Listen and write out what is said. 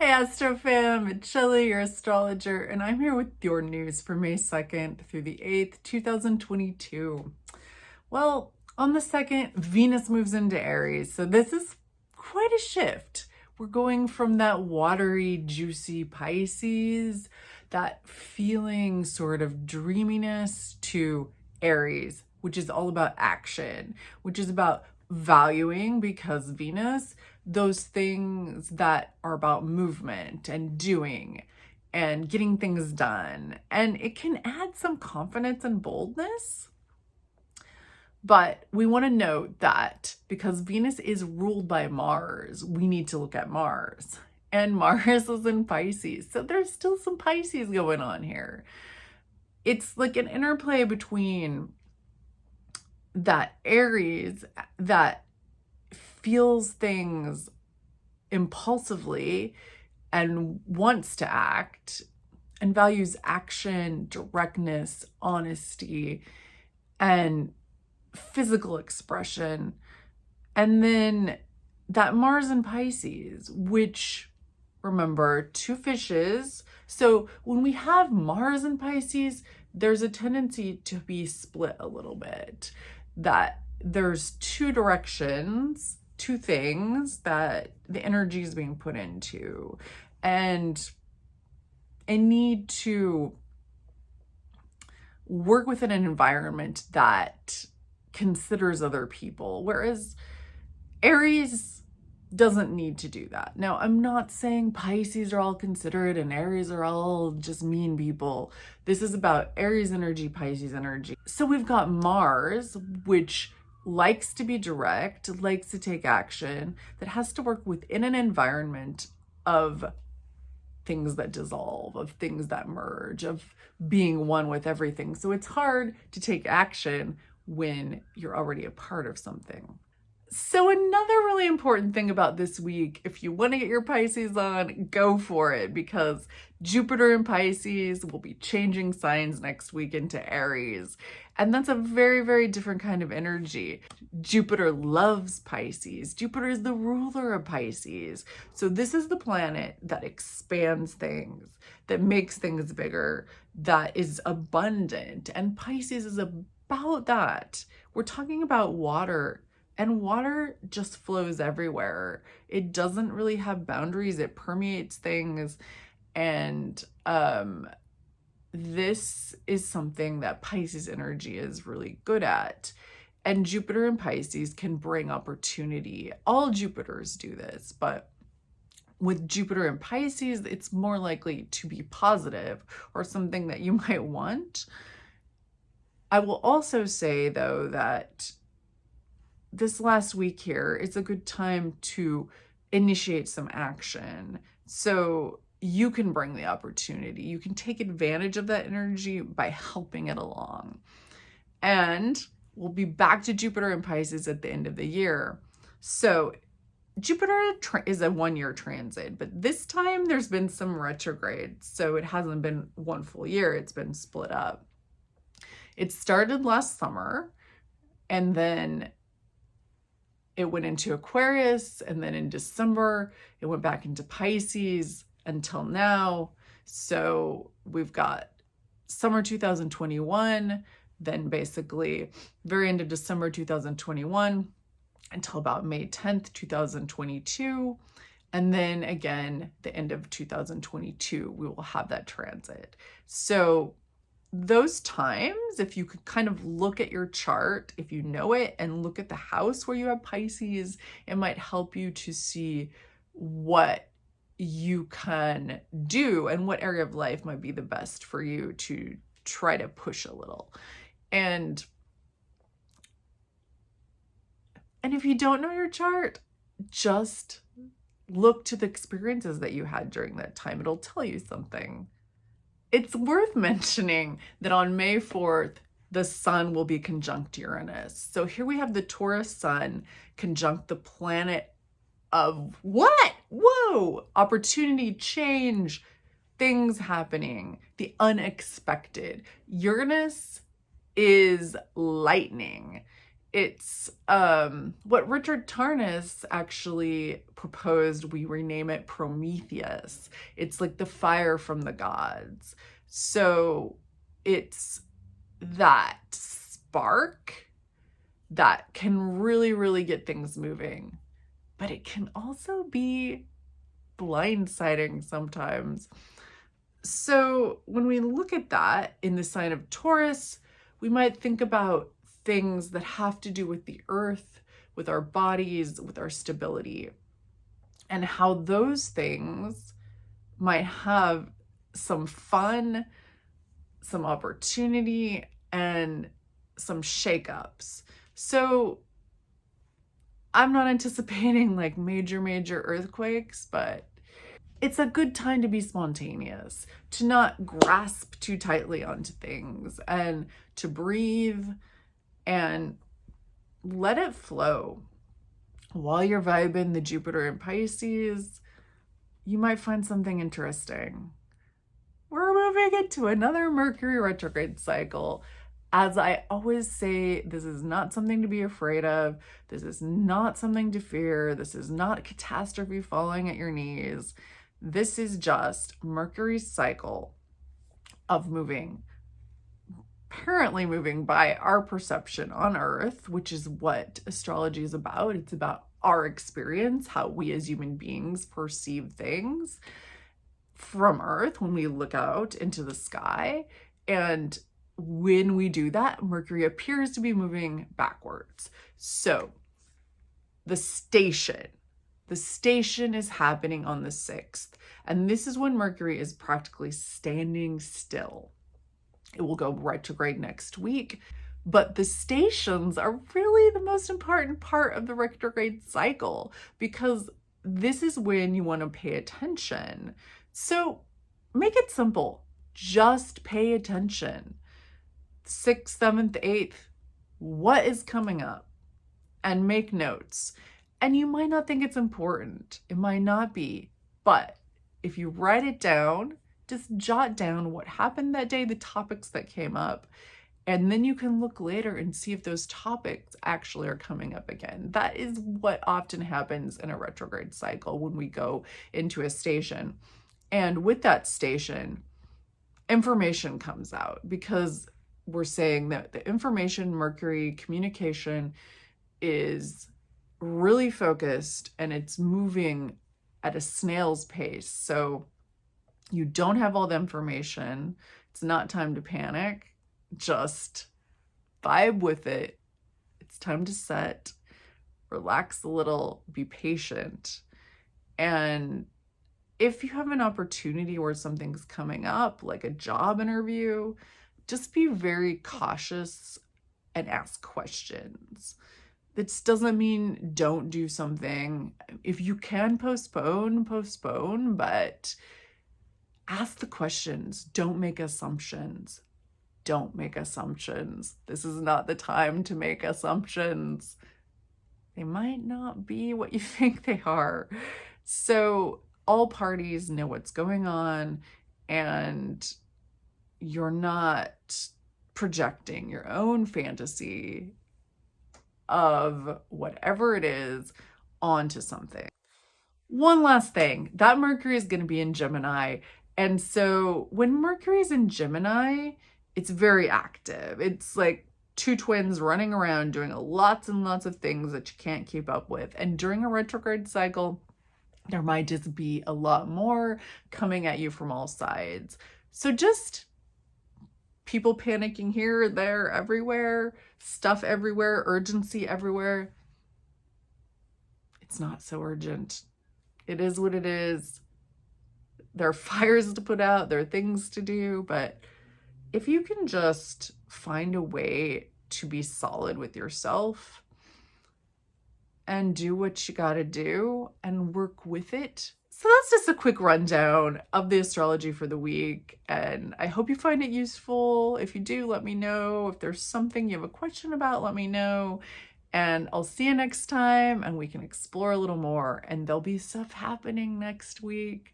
Hey Astro fam, it's Shelly, your astrologer, and I'm here with your news for May 2nd through the 8th, 2022. Well, on the 2nd, Venus moves into Aries, so this is quite a shift. We're going from that watery, juicy Pisces, that feeling sort of dreaminess, to Aries, which is all about action, which is about valuing, because Venus, those things that are about movement and doing and getting things done. And it can add some confidence and boldness. But we want to note that because Venus is ruled by Mars, we need to look at Mars. And Mars is in Pisces. So there's still some Pisces going on here. It's like an interplay between that Aries that feels things impulsively and wants to act and values action, directness, honesty, and physical expression. And then that Mars in Pisces, which, remember, two fishes. So when we have Mars in Pisces, there's a tendency to be split a little bit, that there's two directions, two things that the energy is being put into, and a need to work within an environment that considers other people, whereas Aries doesn't need to do that. Now, I'm not saying Pisces are all considerate and Aries are all just mean people. This is about Aries energy, Pisces energy. So we've got Mars, which likes to be direct, likes to take action, that has to work within an environment of things that dissolve, of things that merge, of being one with everything. So it's hard to take action when you're already a part of something. So another really important thing about this week, if you want to get your Pisces on, go for it, because Jupiter in Pisces will be changing signs next week into Aries. And that's a very, very different kind of energy. Jupiter loves Pisces. Jupiter is the ruler of Pisces. So this is the planet that expands things, that makes things bigger, that is abundant. And Pisces is about that. We're talking about water. And water just flows everywhere. It doesn't really have boundaries. It permeates things. And this is something that Pisces energy is really good at. And Jupiter in Pisces can bring opportunity. All Jupiters do this, but with Jupiter in Pisces, it's more likely to be positive or something that you might want. I will also say, though, that this last week here, it's a good time to initiate some action. So you can bring the opportunity. You can take advantage of that energy by helping it along. And we'll be back to Jupiter in Pisces at the end of the year. So Jupiter is a one-year transit, but this time there's been some retrogrades. So it hasn't been one full year. It's been split up. It started last summer, and then it went into Aquarius, and then in December, it went back into Pisces until now. So we've got summer 2021, then basically very end of December 2021 until about May 10th, 2022. And then again, the end of 2022, we will have that transit. So those times, if you could kind of look at your chart, if you know it, and look at the house where you have Pisces, it might help you to see what you can do and what area of life might be the best for you to try to push a little. And if you don't know your chart, just look to the experiences that you had during that time. It'll tell you something. It's worth mentioning that on May 4th, the sun will be conjunct Uranus. So here we have the Taurus sun conjunct the planet of what? Whoa! Opportunity, change, things happening, the unexpected. Uranus is lightning. it's what Richard Tarnas actually proposed. We rename it Prometheus. It's like the fire from the gods. So it's that spark that can really, really get things moving. But it can also be blindsiding sometimes. So when we look at that in the sign of Taurus, we might think about things that have to do with the earth, with our bodies, with our stability, and how those things might have some fun, some opportunity, and some shakeups. So I'm not anticipating like major earthquakes, but it's a good time to be spontaneous, to not grasp too tightly onto things, and to breathe and let it flow. While you're vibing the Jupiter in Pisces, you might find something interesting. We're moving into another Mercury retrograde cycle. As I always say, this is not something to be afraid of. This is not something to fear. This is not a catastrophe falling at your knees. This is just Mercury's cycle of moving, apparently moving by our perception on Earth, which is what astrology is about. It's about our experience, how we as human beings perceive things from Earth when we look out into the sky. And when we do that, Mercury appears to be moving backwards. So the station is happening on the 6th. And this is when Mercury is practically standing still. It will go retrograde next week. But the stations are really the most important part of the retrograde cycle, because this is when you want to pay attention. So make it simple. Just pay attention. 6th, 7th, 8th, what is coming up? And make notes. And you might not think it's important. It might not be. But if you write it down, just jot down what happened that day, the topics that came up, and then you can look later and see if those topics actually are coming up again. That is what often happens in a retrograde cycle when we go into a station. And with that station, information comes out, because we're saying that the information, Mercury communication, is really focused and it's moving at a snail's pace. So you don't have all the information. It's not time to panic. Just vibe with it. It's time to set, relax a little, be patient. And if you have an opportunity where something's coming up, like a job interview, just be very cautious and ask questions. This doesn't mean don't do something. If you can postpone, but ask the questions. Don't make assumptions. Don't make assumptions. This is not the time to make assumptions. They might not be what you think they are. So all parties know what's going on, and you're not projecting your own fantasy of whatever it is onto something. One last thing, that Mercury is going to be in Gemini. And so when Mercury is in Gemini, it's very active. It's like two twins running around doing lots and lots of things that you can't keep up with. And during a retrograde cycle, there might just be a lot more coming at you from all sides. So just people panicking here, there, everywhere, stuff everywhere, urgency everywhere. It's not so urgent. It is what it is. There are fires to put out, there are things to do, but if you can just find a way to be solid with yourself and do what you gotta do and work with it. So that's just a quick rundown of the astrology for the week, and I hope you find it useful. If you do, let me know. If there's something you have a question about, let me know. And I'll see you next time, and we can explore a little more, and there'll be stuff happening next week.